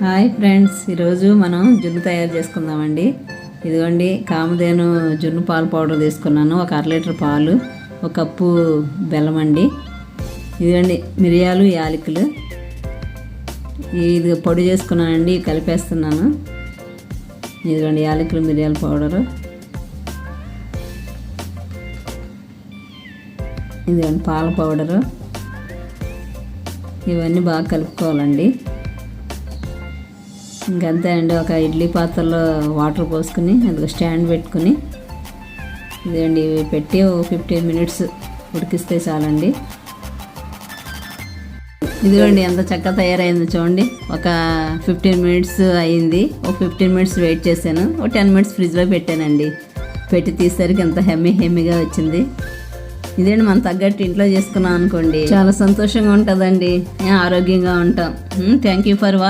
Hi friends, ఈరోజు మనం జున్ను తయారు చేసుకుందామండి. ఇదిగోండి, కామధేను జున్ను పాలు పౌడర్ తీసుకున్నాను. ఒక 1/2 లీటర్ పాలు, ఒక కప్పు బెల్లం అండి. ఇదిగోండి మిరియాలు, యాలకులు. ఇది పొడి చేసుకున్నానండి, కలిపేస్తున్నాను. ఇదిగోండి యాలకులు, మిరియాల పౌడరు. ఇదిగోండి పాల పౌడరు. ఇవన్నీ బాగా కలుపుకోవాలండి. ఇంకంతే అండి. ఒక ఇడ్లీ పాత్రలో వాటర్ పోసుకుని అందులో స్టాండ్ పెట్టుకుని ఇదండి పెట్టి 15 మినిట్స్ ఉడికిస్తే చాలండి. ఇదిగోండి ఎంత చక్కగా తయారైందో చూడండి. ఒక 15 మినిట్స్ అయింది. ఒక 15 మినిట్స్ వెయిట్ చేశాను. ఒక 10 మినిట్స్ ఫ్రిడ్జ్లో పెట్టానండి. పెట్టి తీసేసరికి ఎంత హెమ్మీగా వచ్చింది. ఇదేంటి మనం తగ్గట్టు ఇంట్లో చేసుకున్నాం అనుకోండి, చాలా సంతోషంగా ఉంటుందండి, ఆరోగ్యంగా ఉంటాం. Thank you for watching.